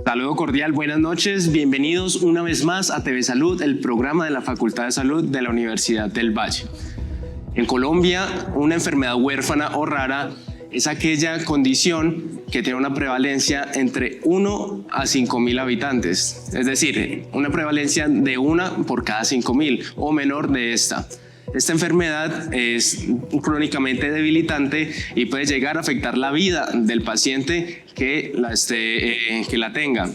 Saludo cordial, buenas noches, bienvenidos una vez más a TV Salud, el programa de la Facultad de Salud de la Universidad del Valle. En Colombia, una enfermedad huérfana o rara es aquella condición que tiene una prevalencia entre 1 a 5.000 habitantes, es decir, una prevalencia de 1 por cada 5.000 o menor de esta. Esta enfermedad es crónicamente debilitante y puede llegar a afectar la vida del paciente que la tenga.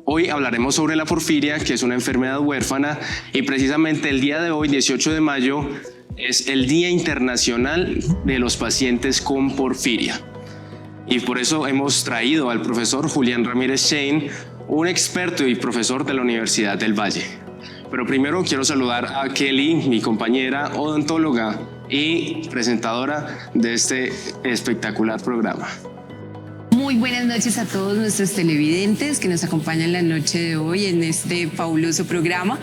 Hoy hablaremos sobre la porfiria, que es una enfermedad huérfana, y precisamente el día de hoy, 18 de mayo, es el Día Internacional de los Pacientes con Porfiria. Y por eso hemos traído al profesor Julián Ramírez Chain, un experto y profesor de la Universidad del Valle. Pero primero quiero saludar a Kelly, mi compañera odontóloga y presentadora de este espectacular programa. Muy buenas noches a todos nuestros televidentes que nos acompañan la noche de hoy en este fabuloso programa.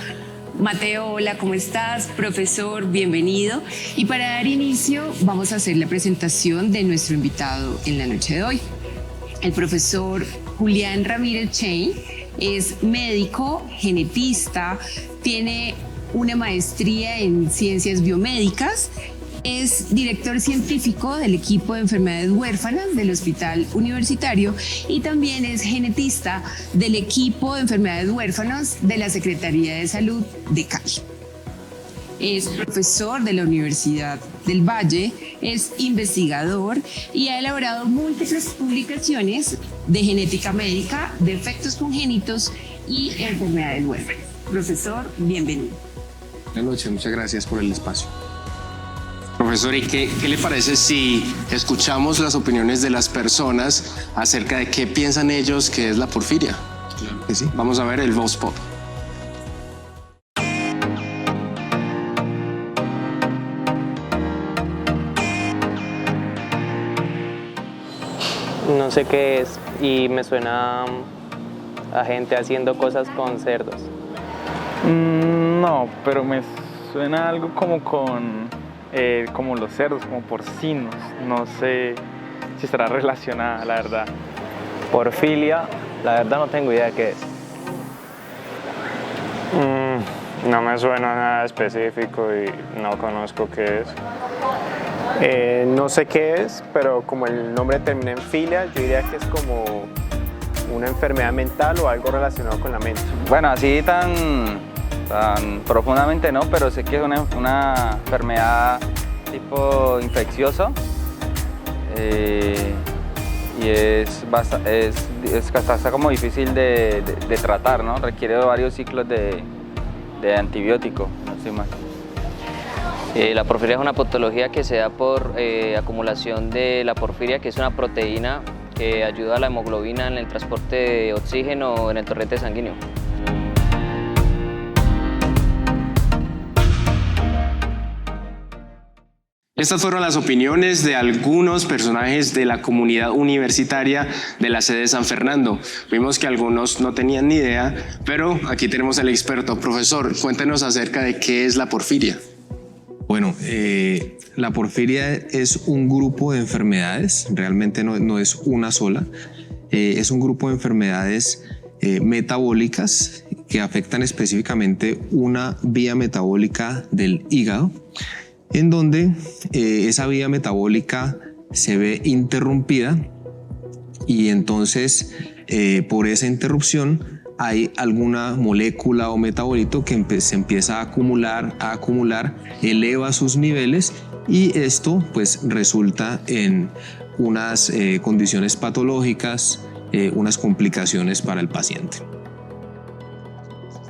Mateo, hola, ¿cómo estás? Profesor, bienvenido. Y para dar inicio vamos a hacer la presentación de nuestro invitado en la noche de hoy. El profesor Julián Ramírez Chain es médico, genetista, tiene una maestría en ciencias biomédicas, es director científico del equipo de enfermedades huérfanas del Hospital Universitario y también es genetista del equipo de enfermedades huérfanas de la Secretaría de Salud de Cali. Es profesor de la Universidad del Valle, es investigador y ha elaborado múltiples publicaciones de genética médica, defectos congénitos y enfermedades huérfanas. Profesor, bienvenido. Buenas noches, muchas gracias por el espacio. Profesor, ¿y qué le parece si escuchamos las opiniones de las personas acerca de qué piensan ellos que es la porfiria? Claro que sí. Vamos a ver el Voz Pop. No sé qué es y me suena a gente haciendo cosas con cerdos. No, pero me suena algo como los cerdos, como porcinos. No sé si estará relacionada, la verdad. Porfiria, la verdad no tengo idea de qué es. No me suena nada específico y no conozco qué es. No sé qué es, pero como el nombre termina en filia, yo diría que es como una enfermedad mental o algo relacionado con la mente. Bueno, así tan profundamente no, pero sé que es una enfermedad tipo infeccioso y está como difícil de tratar, ¿no? Requiere varios ciclos de antibiótico, no estoy mal. La porfiria es una patología que se da por acumulación de la porfiria, que es una proteína que ayuda a la hemoglobina en el transporte de oxígeno en el torrente sanguíneo. Estas fueron las opiniones de algunos personajes de la comunidad universitaria de la sede de San Fernando. Vimos que algunos no tenían ni idea, pero aquí tenemos al experto. Profesor, cuéntenos acerca de qué es la porfiria. Bueno, la porfiria es un grupo de enfermedades, realmente no es una sola, es un grupo de enfermedades metabólicas que afectan específicamente una vía metabólica del hígado, en donde esa vía metabólica se ve interrumpida y entonces por esa interrupción hay alguna molécula o metabolito que se empieza a acumular, eleva sus niveles y esto pues resulta en unas condiciones patológicas, unas complicaciones para el paciente.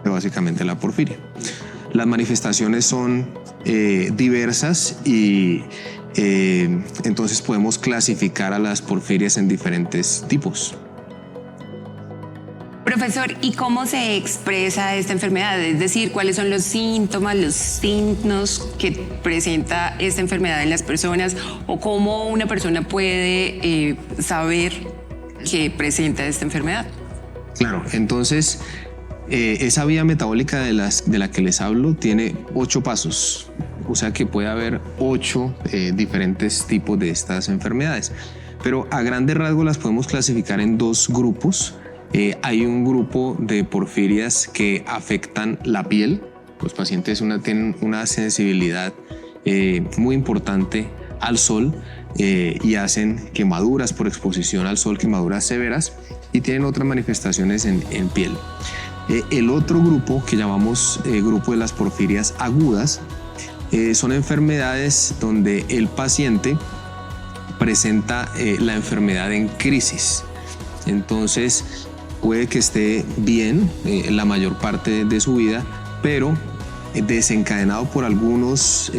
Básicamente la porfiria. Las manifestaciones son diversas y entonces podemos clasificar a las porfirias en diferentes tipos. Profesor, ¿y cómo se expresa esta enfermedad? Es decir, ¿cuáles son los síntomas, los signos que presenta esta enfermedad en las personas? ¿O cómo una persona puede saber que presenta esta enfermedad? Claro, entonces esa vía metabólica de la que les hablo tiene 8 pasos. O sea que puede haber 8 diferentes tipos de estas enfermedades. Pero a grandes rasgos las podemos clasificar en 2 grupos. Hay un grupo de porfirias que afectan la piel. Los pacientes tienen una sensibilidad muy importante al sol y hacen quemaduras por exposición al sol, quemaduras severas, y tienen otras manifestaciones en piel. El otro grupo que llamamos grupo de las porfirias agudas son enfermedades donde el paciente presenta la enfermedad en crisis. Entonces puede que esté bien la mayor parte de su vida, pero desencadenado por algunos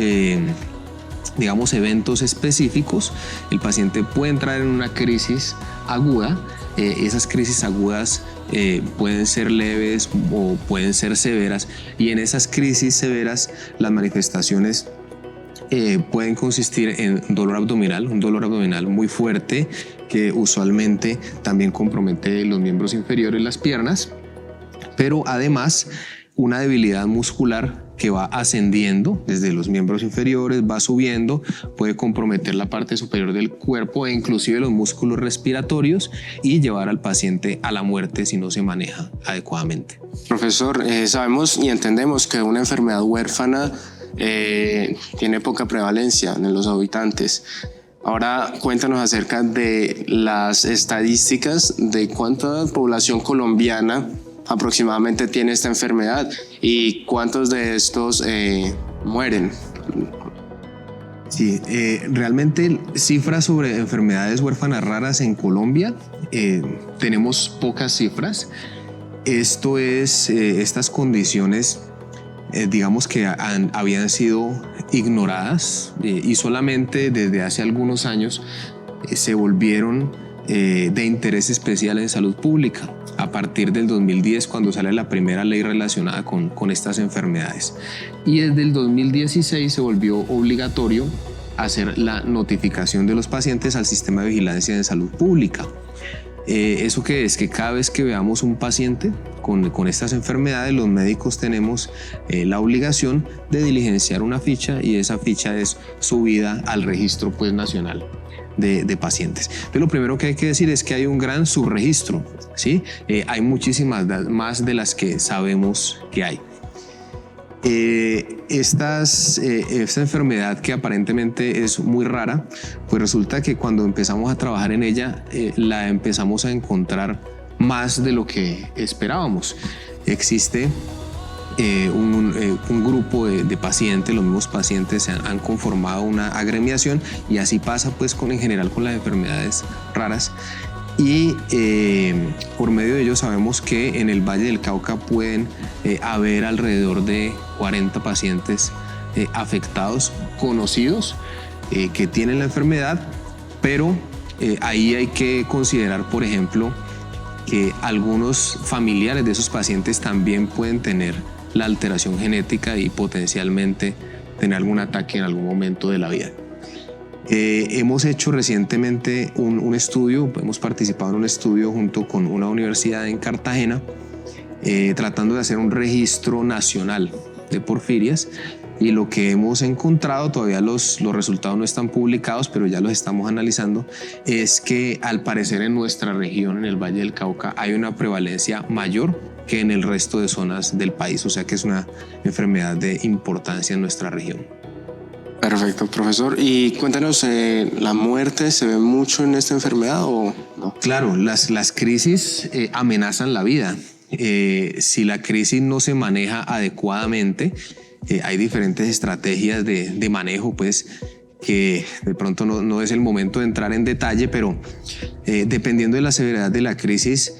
eventos específicos, el paciente puede entrar en una crisis aguda. Esas crisis agudas pueden ser leves o pueden ser severas, y en esas crisis severas las manifestaciones pueden consistir en dolor abdominal, un dolor abdominal muy fuerte que usualmente también compromete los miembros inferiores, las piernas, pero además una debilidad muscular que va ascendiendo desde los miembros inferiores, va subiendo, puede comprometer la parte superior del cuerpo e inclusive los músculos respiratorios, y llevar al paciente a la muerte si no se maneja adecuadamente. Profesor, sabemos y entendemos que una enfermedad huérfana tiene poca prevalencia en los habitantes. Ahora cuéntanos acerca de las estadísticas de cuánta población colombiana aproximadamente tiene esta enfermedad y cuántos de estos mueren. Sí, realmente cifras sobre enfermedades huérfanas raras en Colombia tenemos pocas cifras. Esto es, estas condiciones digamos que habían sido ignoradas y solamente desde hace algunos años se volvieron de interés especial en salud pública a partir del 2010, cuando sale la primera ley relacionada con estas enfermedades, y desde el 2016 se volvió obligatorio hacer la notificación de los pacientes al sistema de vigilancia de salud pública. ¿Eso qué es? Que cada vez que veamos un paciente con estas enfermedades, los médicos tenemos la obligación de diligenciar una ficha, y esa ficha es subida al registro nacional de pacientes. Pero lo primero que hay que decir es que hay un gran subregistro, ¿sí? Hay muchísimas más de las que sabemos que hay. Esta enfermedad, que aparentemente es muy rara, pues resulta que cuando empezamos a trabajar en ella la empezamos a encontrar más de lo que esperábamos. Existe un grupo de pacientes, los mismos pacientes han conformado una agremiación, y así pasa en general con las enfermedades raras. Y por medio de ello sabemos que en el Valle del Cauca pueden haber alrededor de 40 pacientes afectados conocidos que tienen la enfermedad, pero ahí hay que considerar, por ejemplo, que algunos familiares de esos pacientes también pueden tener la alteración genética y potencialmente tener algún ataque en algún momento de la vida. Hemos hecho recientemente un estudio, hemos participado en un estudio junto con una universidad en Cartagena, tratando de hacer un registro nacional de porfirias, y lo que hemos encontrado, todavía los resultados no están publicados, pero ya los estamos analizando, es que al parecer en nuestra región, en el Valle del Cauca, hay una prevalencia mayor que en el resto de zonas del país, o sea que es una enfermedad de importancia en nuestra región. Perfecto, profesor. Y cuéntanos, ¿la muerte se ve mucho en esta enfermedad o no? Claro, las crisis amenazan la vida. Si la crisis no se maneja adecuadamente, hay diferentes estrategias de manejo, que de pronto no es el momento de entrar en detalle, pero dependiendo de la severidad de la crisis,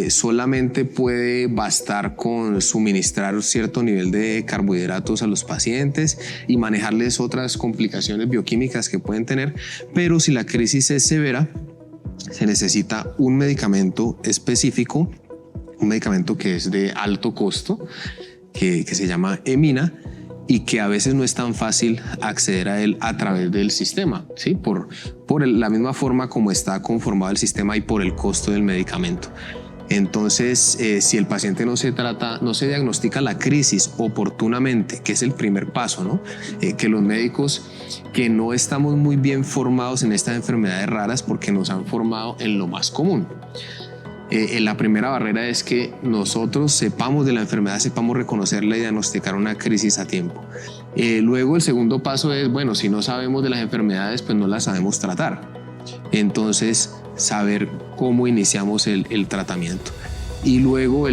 solamente puede bastar con suministrar cierto nivel de carbohidratos a los pacientes y manejarles otras complicaciones bioquímicas que pueden tener, pero si la crisis es severa, se necesita un medicamento específico, un medicamento que es de alto costo, que se llama Emina, y que a veces no es tan fácil acceder a él a través del sistema, ¿sí? Por la misma forma como está conformado el sistema y por el costo del medicamento. Entonces, si el paciente no se diagnostica la crisis oportunamente, que es el primer paso, ¿no? Que los médicos que no estamos muy bien formados en estas enfermedades raras, porque nos han formado en lo más común. La primera barrera es que nosotros sepamos de la enfermedad, sepamos reconocerla y diagnosticar una crisis a tiempo. Luego el segundo paso es, bueno, si no sabemos de las enfermedades, pues no las sabemos tratar. Entonces, saber cómo iniciamos el tratamiento. Y luego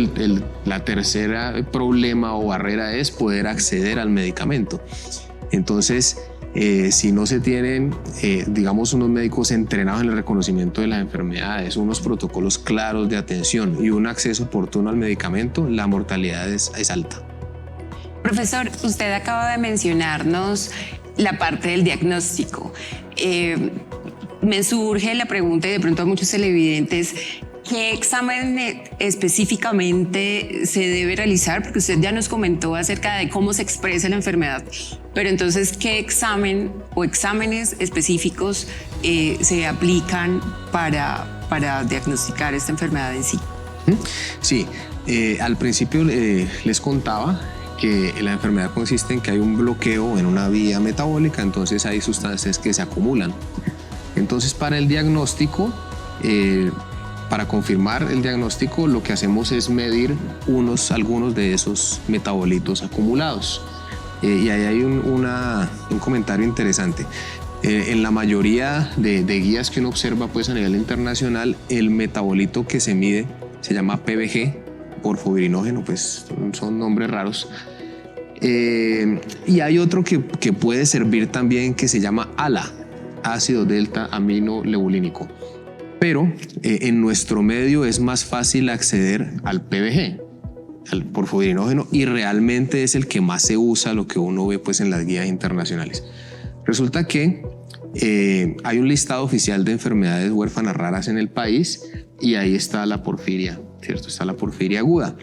la tercera problema o barrera es poder acceder al medicamento. Entonces, si no se tienen, digamos, unos médicos entrenados en el reconocimiento de las enfermedades, unos protocolos claros de atención y un acceso oportuno al medicamento, la mortalidad es alta. Profesor, usted acaba de mencionarnos la parte del diagnóstico. Me surge la pregunta, y de pronto a muchos televidentes, ¿qué examen específicamente se debe realizar? Porque usted ya nos comentó acerca de cómo se expresa la enfermedad, pero entonces, ¿qué examen o exámenes específicos se aplican para diagnosticar esta enfermedad en sí? Sí, al principio les contaba que la enfermedad consiste en que hay un bloqueo en una vía metabólica, entonces hay sustancias que se acumulan. Entonces, para el diagnóstico, para confirmar el diagnóstico, lo que hacemos es medir algunos de esos metabolitos acumulados. Y ahí hay un comentario interesante. En la mayoría de guías que uno observa pues, a nivel internacional, el metabolito que se mide se llama PBG, porfobirinógeno, pues son nombres raros. Y hay otro que puede servir también, que se llama ALA, ácido delta aminolebulínico. Pero en nuestro medio es más fácil acceder al PBG, al porfobirinógeno, y realmente es el que más se usa, lo que uno ve pues, en las guías internacionales. Resulta que hay un listado oficial de enfermedades huérfanas raras en el país y ahí está la porfiria, ¿cierto? Está la porfiria aguda.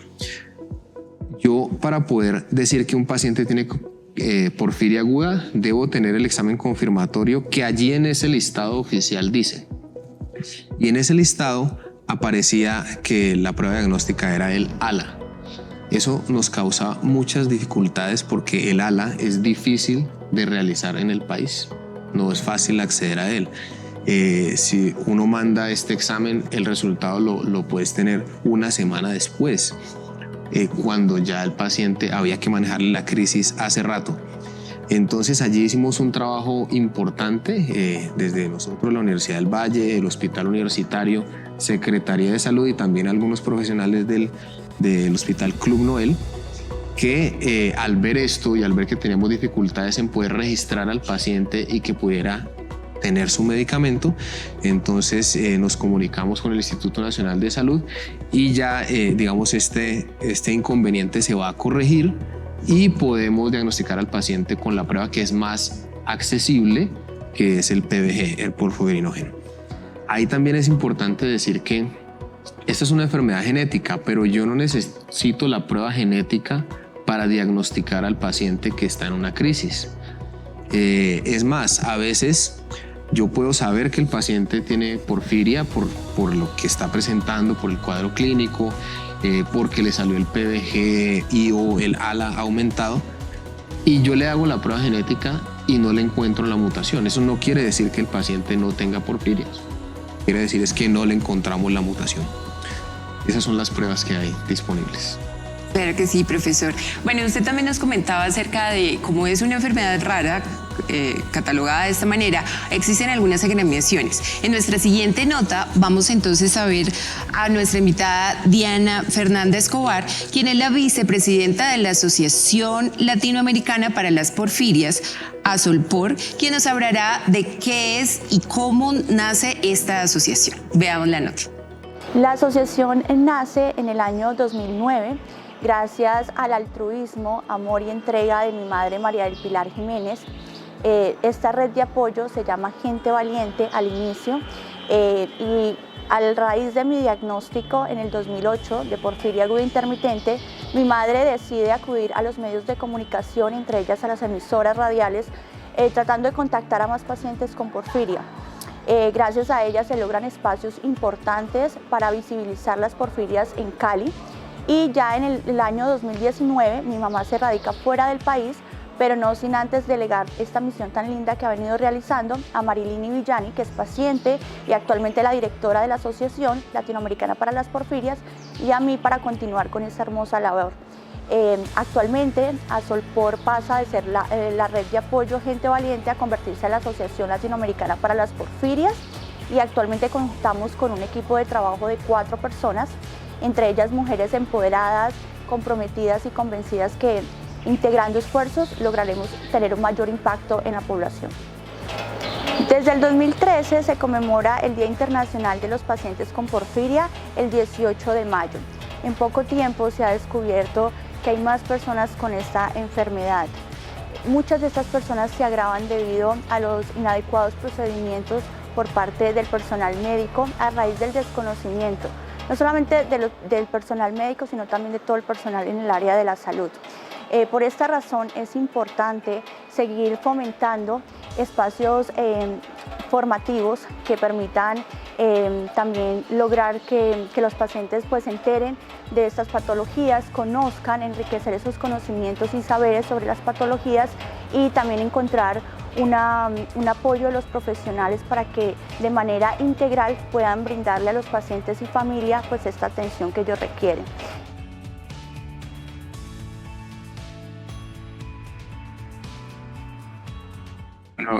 Yo, para poder decir que un paciente tiene porfiria aguda, debo tener el examen confirmatorio que allí en ese listado oficial dice. Y en ese listado aparecía que la prueba diagnóstica era el ALA. Eso nos causa muchas dificultades porque el ALA es difícil de realizar en el país. No es fácil acceder a él. Si uno manda este examen, el resultado lo puedes tener una semana después, cuando ya el paciente había que manejarle la crisis hace rato. Entonces allí hicimos un trabajo importante desde nosotros, la Universidad del Valle, el Hospital Universitario, Secretaría de Salud y también algunos profesionales del Hospital Club Noel, que al ver esto y al ver que teníamos dificultades en poder registrar al paciente y que pudiera tener su medicamento, entonces nos comunicamos con el Instituto Nacional de Salud y ya digamos este inconveniente se va a corregir y podemos diagnosticar al paciente con la prueba que es más accesible, que es el PBG, el porfobirinógeno. Ahí también es importante decir que esta es una enfermedad genética, pero yo no necesito la prueba genética para diagnosticar al paciente que está en una crisis. Es más, a veces yo puedo saber que el paciente tiene porfiria por lo que está presentando, por el cuadro clínico, porque le salió el PBG y o el ALA aumentado, y yo le hago la prueba genética y no le encuentro la mutación. Eso no quiere decir que el paciente no tenga porfiria. Quiere decir es que no le encontramos la mutación. Esas son las pruebas que hay disponibles. Claro que sí, profesor. Bueno, usted también nos comentaba acerca de cómo es una enfermedad rara, catalogada de esta manera, existen algunas agremiaciones. En nuestra siguiente nota vamos entonces a ver a nuestra invitada Diana Fernanda Escobar, quien es la vicepresidenta de la Asociación Latinoamericana para las Porfirias, ASOLPOR, quien nos hablará de qué es y cómo nace esta asociación. Veamos la nota. La asociación nace en el año 2009 gracias al altruismo, amor y entrega de mi madre María del Pilar Jiménez. Esta red de apoyo se llama Gente Valiente al inicio y a raíz de mi diagnóstico en el 2008 de porfiria aguda intermitente, mi madre decide acudir a los medios de comunicación, entre ellas a las emisoras radiales, tratando de contactar a más pacientes con porfiria. Gracias a ella se logran espacios importantes para visibilizar las porfirias en Cali, y ya en el año 2019 mi mamá se radica fuera del país, pero no sin antes delegar esta misión tan linda que ha venido realizando a Marilini Villani, que es paciente y actualmente la directora de la Asociación Latinoamericana para las Porfirias, y a mí para continuar con esta hermosa labor. Actualmente ASOLPOR pasa de ser la red de apoyo Gente Valiente a convertirse en la Asociación Latinoamericana para las Porfirias, y actualmente contamos con un equipo de trabajo de 4 personas, entre ellas mujeres empoderadas, comprometidas y convencidas que integrando esfuerzos lograremos tener un mayor impacto en la población. Desde el 2013 se conmemora el Día Internacional de los Pacientes con Porfiria el 18 de mayo. En poco tiempo se ha descubierto que hay más personas con esta enfermedad. Muchas de estas personas se agravan debido a los inadecuados procedimientos por parte del personal médico a raíz del desconocimiento, no solamente del personal médico, sino también de todo el personal en el área de la salud. Por esta razón es importante seguir fomentando espacios formativos que permitan también lograr que los pacientes pues se enteren de estas patologías, conozcan, enriquecer esos conocimientos y saberes sobre las patologías, y también encontrar un apoyo de los profesionales para que de manera integral puedan brindarle a los pacientes y familia pues esta atención que ellos requieren.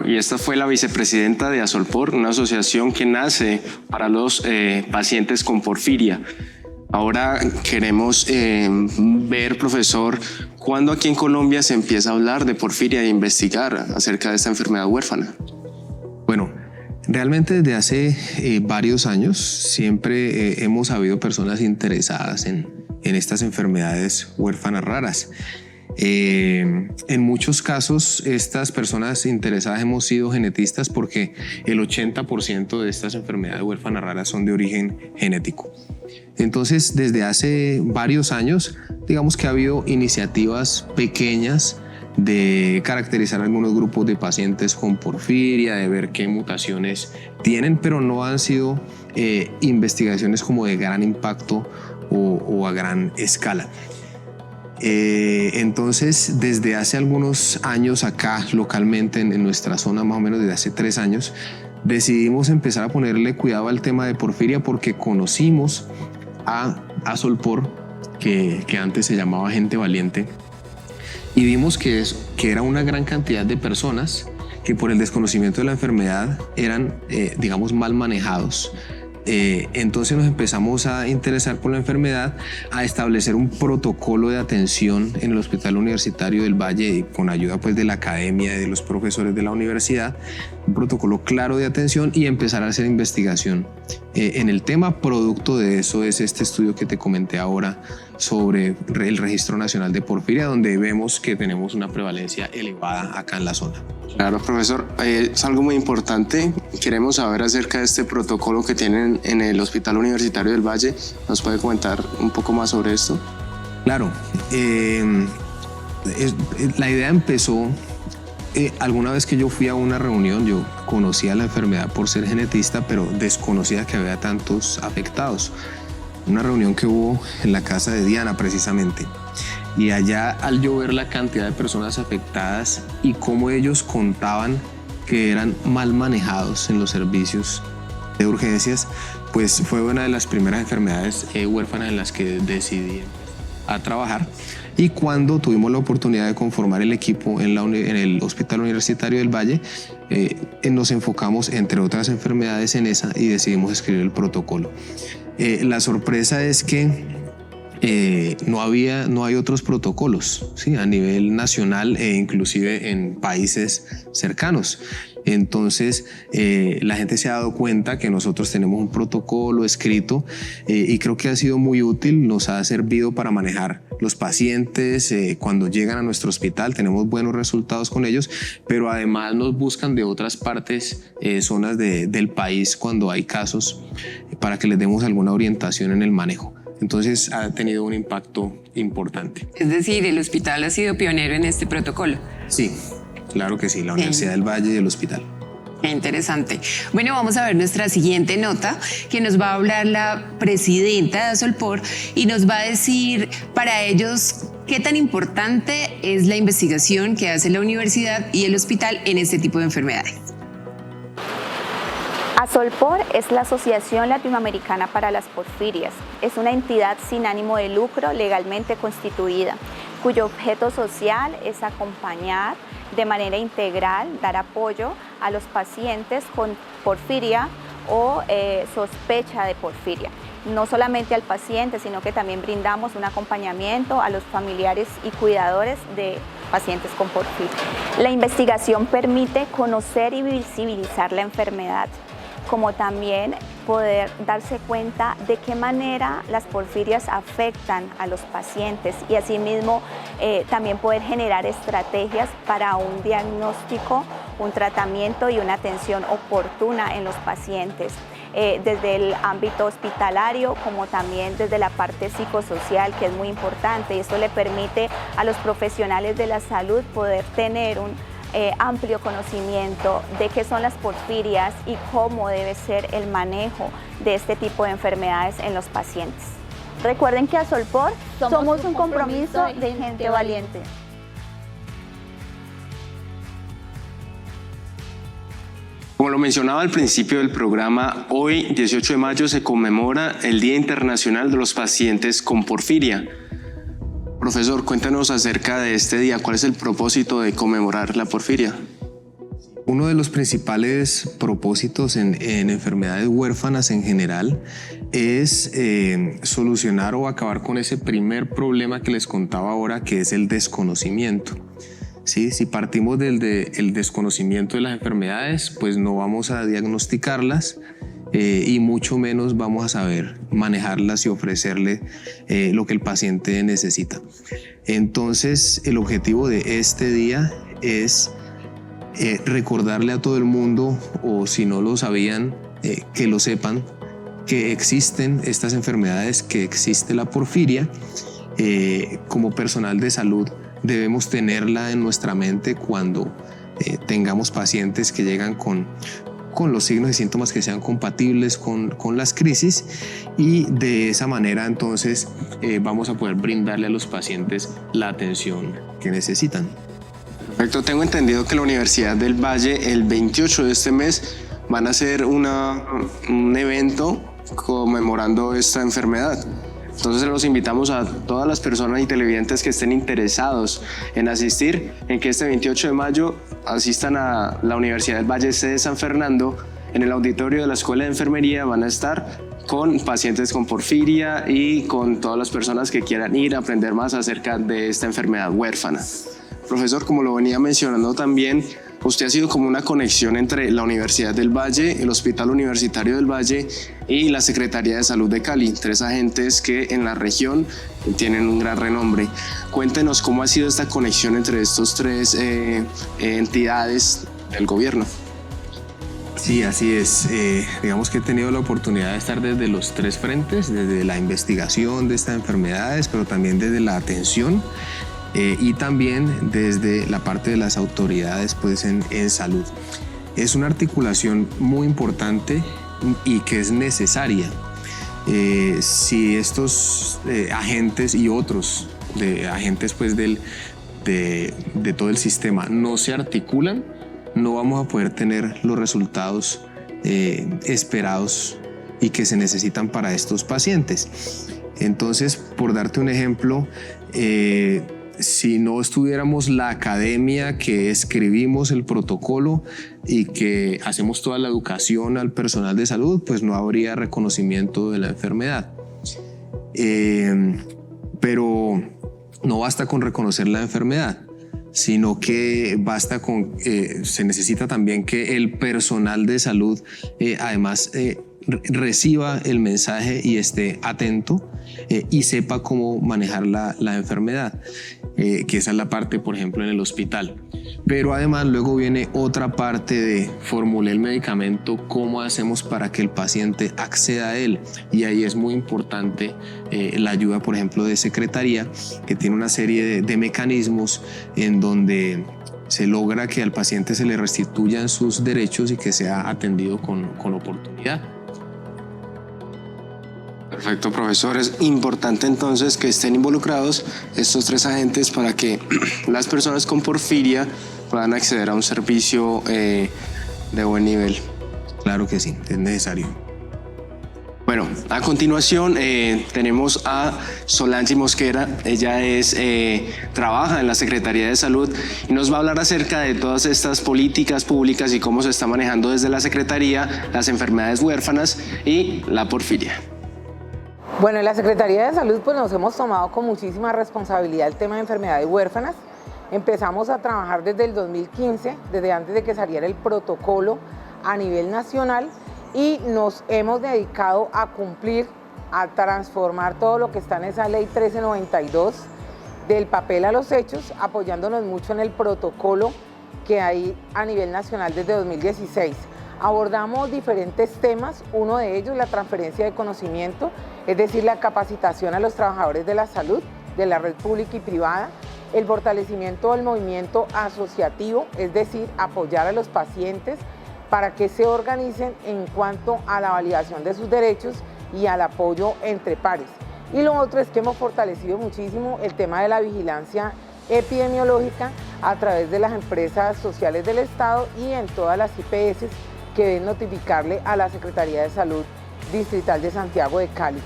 Y esta fue la vicepresidenta de ASOLPOR, una asociación que nace para los pacientes con porfiria. Ahora queremos ver, profesor, ¿cuándo aquí en Colombia se empieza a hablar de porfiria e investigar acerca de esta enfermedad huérfana? Bueno, realmente desde hace varios años siempre hemos habido personas interesadas en estas enfermedades huérfanas raras. En muchos casos estas personas interesadas hemos sido genetistas porque el 80% de estas enfermedades huérfanas raras son de origen genético. Entonces, desde hace varios años, digamos que ha habido iniciativas pequeñas de caracterizar algunos grupos de pacientes con porfiria, de ver qué mutaciones tienen, pero no han sido investigaciones como de gran impacto o a gran escala. Entonces, desde hace algunos años acá, localmente en nuestra zona, más o menos desde hace 3 años, decidimos empezar a ponerle cuidado al tema de porfiria porque conocimos a ASOLPOR, que antes se llamaba Gente Valiente, y vimos que era una gran cantidad de personas que por el desconocimiento de la enfermedad eran, digamos, mal manejados. Entonces nos empezamos a interesar por la enfermedad, a establecer un protocolo de atención en el Hospital Universitario del Valle con ayuda pues de la academia y de los profesores de la universidad, un protocolo claro de atención y empezar a hacer investigación en el tema. Producto de eso es este estudio que te comenté ahora sobre el Registro Nacional de Porfiria, donde vemos que tenemos una prevalencia elevada acá en la zona. Claro, profesor, es algo muy importante. Queremos saber acerca de este protocolo que tienen en el Hospital Universitario del Valle. ¿Nos puede comentar un poco más sobre esto? Claro, la idea empezó alguna vez que yo fui a una reunión. Yo conocía la enfermedad por ser genetista, pero desconocía que había tantos afectados. Una reunión que hubo en la casa de Diana precisamente. Y allá, al yo ver la cantidad de personas afectadas y cómo ellos contaban que eran mal manejados en los servicios de urgencias, pues fue una de las primeras enfermedades huérfanas en las que decidí a trabajar. Y cuando tuvimos la oportunidad de conformar el equipo en el Hospital Universitario del Valle, nos enfocamos, entre otras enfermedades, en esa y decidimos escribir el protocolo. La sorpresa es que no hay otros protocolos, ¿sí? A nivel nacional e inclusive en países cercanos. Entonces la gente se ha dado cuenta que nosotros tenemos un protocolo escrito y creo que ha sido muy útil, nos ha servido para manejar los pacientes cuando llegan a nuestro hospital. Tenemos buenos resultados con ellos, pero además nos buscan de otras partes, zonas del país cuando hay casos, para que les demos alguna orientación en el manejo. Entonces ha tenido un impacto importante. Es decir, el hospital ha sido pionero en este protocolo. Sí, claro que sí, la Universidad del Valle y el hospital. Qué interesante. Bueno, vamos a ver nuestra siguiente nota, que nos va a hablar la presidenta de ASOLPOR y nos va a decir para ellos ¿qué tan importante es la investigación que hace la universidad y el hospital en este tipo de enfermedades? ASOLPOR es la Asociación Latinoamericana para las Porfirias. Es una entidad sin ánimo de lucro legalmente constituida, cuyo objeto social es acompañar de manera integral, dar apoyo a los pacientes con porfiria o sospecha de porfiria. No solamente al paciente, sino que también brindamos un acompañamiento a los familiares y cuidadores de pacientes con porfiria. La investigación permite conocer y visibilizar la enfermedad, como también poder darse cuenta de qué manera las porfirias afectan a los pacientes y asimismo también poder generar estrategias para un diagnóstico, un tratamiento y una atención oportuna en los pacientes, desde el ámbito hospitalario como también desde la parte psicosocial, que es muy importante, y esto le permite a los profesionales de la salud poder tener un amplio conocimiento de qué son las porfirias y cómo debe ser el manejo de este tipo de enfermedades en los pacientes. Recuerden que ASOLPOR somos un compromiso de gente valiente. Como lo mencionaba al principio del programa, hoy, 18 de mayo, se conmemora el Día Internacional de los Pacientes con Porfiria. Profesor, cuéntanos acerca de este día. ¿Cuál es el propósito de conmemorar la porfiria? Uno de los principales propósitos en enfermedades huérfanas en general es solucionar o acabar con ese primer problema que les contaba ahora, que es el desconocimiento. ¿Sí? Si partimos del desconocimiento de las enfermedades, pues no vamos a diagnosticarlas y mucho menos vamos a saber manejarlas y ofrecerle lo que el paciente necesita. Entonces, el objetivo de este día es recordarle a todo el mundo, o si no lo sabían, que lo sepan, que existen estas enfermedades, que existe la porfiria. Como personal de salud debemos tenerla en nuestra mente cuando tengamos pacientes que llegan con los signos y síntomas que sean compatibles con las crisis, y de esa manera entonces vamos a poder brindarle a los pacientes la atención que necesitan. Perfecto, tengo entendido que la Universidad del Valle el 28 de este mes van a hacer un evento conmemorando esta enfermedad. Entonces los invitamos a todas las personas y televidentes que estén interesados en asistir, en que este 28 de mayo asistan a la Universidad del Valle sede de San Fernando. En el auditorio de la Escuela de Enfermería van a estar con pacientes con porfiria y con todas las personas que quieran ir a aprender más acerca de esta enfermedad huérfana. Profesor, como lo venía mencionando también, usted ha sido como una conexión entre la Universidad del Valle, el Hospital Universitario del Valle y la Secretaría de Salud de Cali, tres agentes que en la región tienen un gran renombre. Cuéntenos cómo ha sido esta conexión entre estos tres entidades del gobierno. Sí, así es. Digamos que he tenido la oportunidad de estar desde los tres frentes, desde la investigación de estas enfermedades, pero también desde la atención. Y también desde la parte de las autoridades pues, en salud. Es una articulación muy importante y que es necesaria. Si estos agentes y otros agentes pues, de todo el sistema no se articulan, no vamos a poder tener los resultados esperados y que se necesitan para estos pacientes. Entonces, por darte un ejemplo, si no estuviéramos la academia que escribimos el protocolo y que hacemos toda la educación al personal de salud, pues no habría reconocimiento de la enfermedad. Pero no basta con reconocer la enfermedad, sino que basta con, se necesita también que el personal de salud además reciba el mensaje y esté atento y sepa cómo manejar la enfermedad, que esa es la parte, por ejemplo, en el hospital. Pero además luego viene otra parte de formulé el medicamento, cómo hacemos para que el paciente acceda a él, y ahí es muy importante la ayuda, por ejemplo, de Secretaría, que tiene una serie de mecanismos en donde se logra que al paciente se le restituyan sus derechos y que sea atendido con oportunidad. Perfecto, profesor. Es importante entonces que estén involucrados estos tres agentes para que las personas con porfiria puedan acceder a un servicio de buen nivel. Claro que sí, es necesario. Bueno, a continuación tenemos a Solange Mosquera. Ella trabaja en la Secretaría de Salud y nos va a hablar acerca de todas estas políticas públicas y cómo se está manejando desde la Secretaría las enfermedades huérfanas y la porfiria. Bueno, en la Secretaría de Salud pues nos hemos tomado con muchísima responsabilidad el tema de enfermedades huérfanas. Empezamos a trabajar desde el 2015, desde antes de que saliera el protocolo a nivel nacional, y nos hemos dedicado a cumplir, a transformar todo lo que está en esa ley 1392 del papel a los hechos, apoyándonos mucho en el protocolo que hay a nivel nacional desde 2016. Abordamos diferentes temas, uno de ellos la transferencia de conocimiento, es decir, la capacitación a los trabajadores de la salud, de la red pública y privada, el fortalecimiento del movimiento asociativo, es decir, apoyar a los pacientes para que se organicen en cuanto a la validación de sus derechos y al apoyo entre pares. Y lo otro es que hemos fortalecido muchísimo el tema de la vigilancia epidemiológica a través de las empresas sociales del Estado y en todas las IPS que deben notificarle a la Secretaría de Salud Distrital de Santiago de Cali.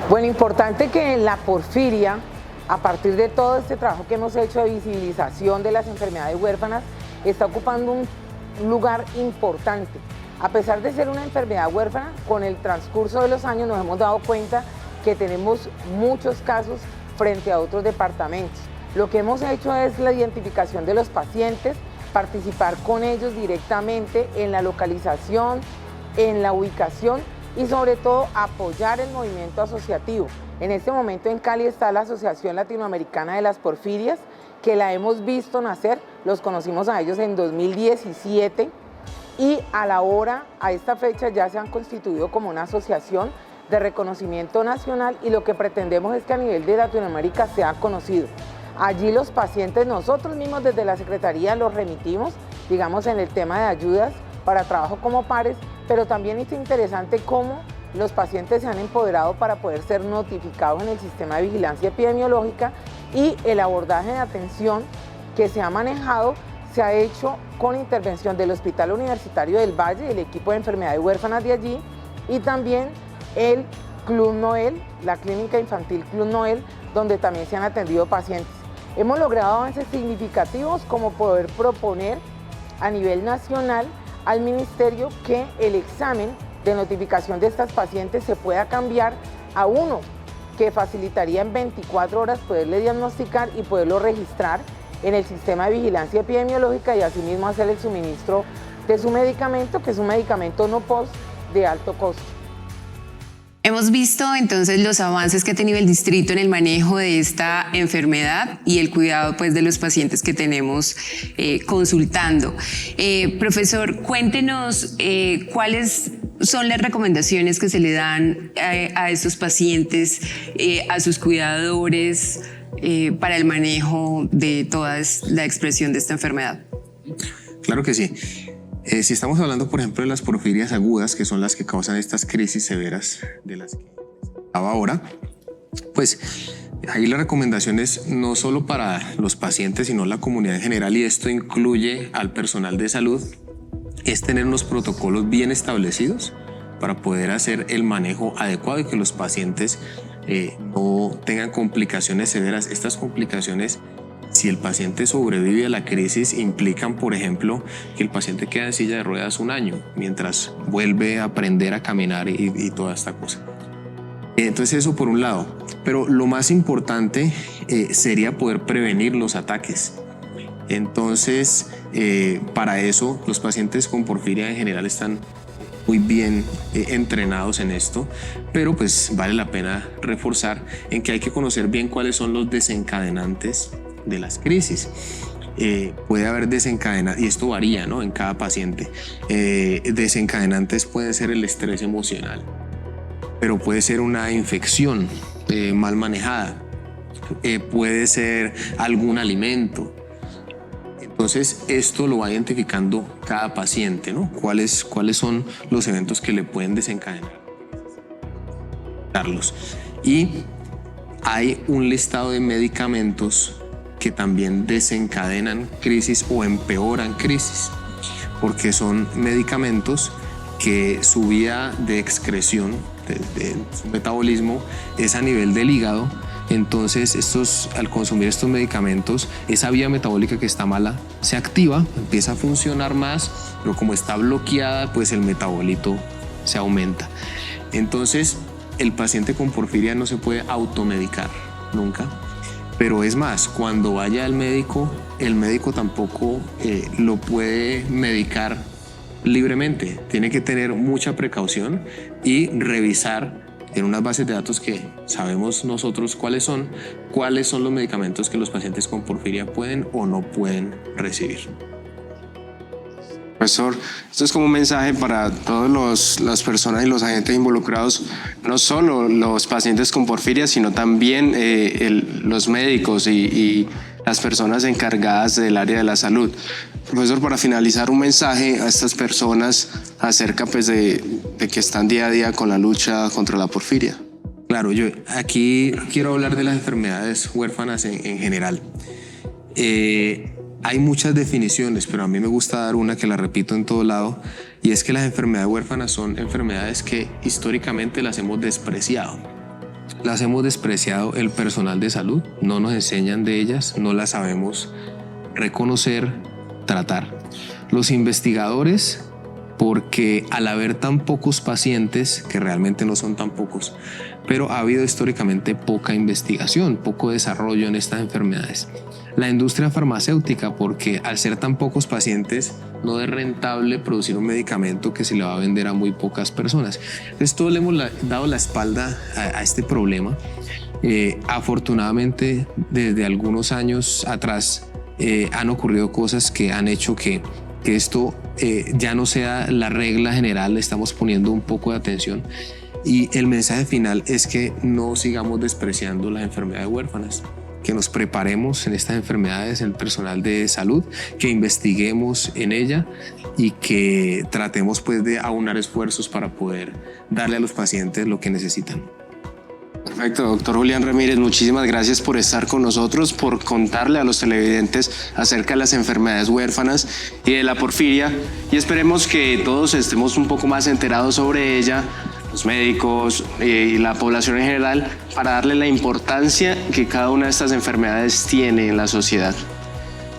Bueno, importante que la porfiria, a partir de todo este trabajo que hemos hecho de visibilización de las enfermedades huérfanas, está ocupando un lugar importante. A pesar de ser una enfermedad huérfana, con el transcurso de los años nos hemos dado cuenta que tenemos muchos casos frente a otros departamentos. Lo que hemos hecho es la identificación de los pacientes, participar con ellos directamente en la localización, en la ubicación y sobre todo apoyar el movimiento asociativo. En este momento en Cali está la Asociación Latinoamericana de las Porfirias, que la hemos visto nacer, los conocimos a ellos en 2017 y a esta fecha ya se han constituido como una asociación de reconocimiento nacional y lo que pretendemos es que a nivel de Latinoamérica sea conocido. Allí los pacientes, nosotros mismos desde la Secretaría los remitimos, digamos en el tema de ayudas para trabajo como pares, pero también es interesante cómo los pacientes se han empoderado para poder ser notificados en el sistema de vigilancia epidemiológica y el abordaje de atención que se ha manejado se ha hecho con intervención del Hospital Universitario del Valle, el equipo de enfermedades huérfanas de allí y también el Club Noel, la Clínica Infantil Club Noel, donde también se han atendido pacientes. Hemos logrado avances significativos como poder proponer a nivel nacional al Ministerio que el examen de notificación de estas pacientes se pueda cambiar a uno que facilitaría en 24 horas poderle diagnosticar y poderlo registrar en el sistema de vigilancia epidemiológica y asimismo hacer el suministro de su medicamento, que es un medicamento no post de alto costo. Hemos visto entonces los avances que ha tenido el distrito en el manejo de esta enfermedad y el cuidado pues, de los pacientes que tenemos consultando. Profesor, cuéntenos cuáles son las recomendaciones que se le dan a estos pacientes, a sus cuidadores, para el manejo de toda la expresión de esta enfermedad. Claro que sí. Si estamos hablando, por ejemplo, de las porfirias agudas, que son las que causan estas crisis severas de las que hablaba ahora, pues ahí la recomendación es no solo para los pacientes, sino la comunidad en general, y esto incluye al personal de salud, es tener unos protocolos bien establecidos para poder hacer el manejo adecuado y que los pacientes no tengan complicaciones severas. Estas complicaciones, si el paciente sobrevive a la crisis, implican, por ejemplo, que el paciente queda en silla de ruedas un año mientras vuelve a aprender a caminar y toda esta cosa. Entonces eso por un lado, pero lo más importante sería poder prevenir los ataques. Entonces, para eso los pacientes con porfiria en general están muy bien entrenados en esto, pero pues vale la pena reforzar en que hay que conocer bien cuáles son los desencadenantes de las crisis. Puede haber desencadenantes, y esto varía, ¿no?, en cada paciente. Desencadenantes pueden ser el estrés emocional, pero puede ser una infección mal manejada, puede ser algún alimento. Entonces esto lo va identificando cada paciente, ¿no? ¿Cuáles son los eventos que le pueden desencadenar? tratarlos. Y hay un listado de medicamentos que también desencadenan crisis o empeoran crisis, porque son medicamentos que su vía de excreción, de su metabolismo, es a nivel del hígado. Entonces al consumir estos medicamentos, esa vía metabólica que está mala se activa, empieza a funcionar más, pero como está bloqueada, pues el metabolito se aumenta. Entonces el paciente con porfiria no se puede automedicar nunca, pero es más, cuando vaya al médico, el médico tampoco lo puede medicar libremente. Tiene que tener mucha precaución y revisar en unas bases de datos que sabemos nosotros cuáles son los medicamentos que los pacientes con porfiria pueden o no pueden recibir. Profesor, esto es como un mensaje para todas las personas y los agentes involucrados, no solo los pacientes con porfiria, sino también los médicos y las personas encargadas del área de la salud. Profesor, para finalizar, un mensaje a estas personas acerca pues, de que están día a día con la lucha contra la porfiria. Claro, yo aquí quiero hablar de las enfermedades huérfanas en general. Hay muchas definiciones, pero a mí me gusta dar una que la repito en todo lado, y es que las enfermedades huérfanas son enfermedades que históricamente las hemos despreciado. Las hemos despreciado el personal de salud, no nos enseñan de ellas, no las sabemos reconocer, tratar. Los investigadores, porque al haber tan pocos pacientes, que realmente no son tan pocos, pero ha habido históricamente poca investigación, poco desarrollo en estas enfermedades. La industria farmacéutica, porque al ser tan pocos pacientes no es rentable producir un medicamento que se le va a vender a muy pocas personas. Entonces todos le hemos dado la espalda a este problema. Afortunadamente desde algunos años atrás han ocurrido cosas que han hecho que esto ya no sea la regla general, le estamos poniendo un poco de atención. Y el mensaje final es que no sigamos despreciando las enfermedades huérfanas, que nos preparemos en estas enfermedades, el personal de salud, que investiguemos en ella y que tratemos pues de aunar esfuerzos para poder darle a los pacientes lo que necesitan. Perfecto, doctor Julián Ramírez, muchísimas gracias por estar con nosotros, por contarle a los televidentes acerca de las enfermedades huérfanas y de la porfiria, y esperemos que todos estemos un poco más enterados sobre ella, los médicos y la población en general, para darle la importancia que cada una de estas enfermedades tiene en la sociedad.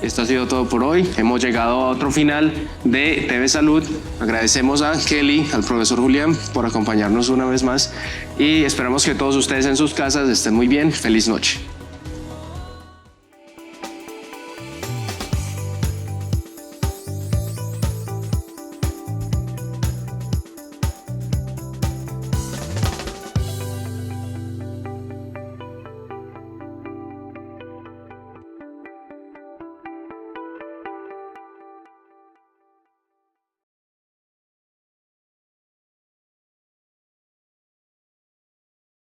Esto ha sido todo por hoy. Hemos llegado a otro final de TV Salud. Agradecemos a Kelly, al profesor Julián, por acompañarnos una vez más y esperamos que todos ustedes en sus casas estén muy bien. Feliz noche.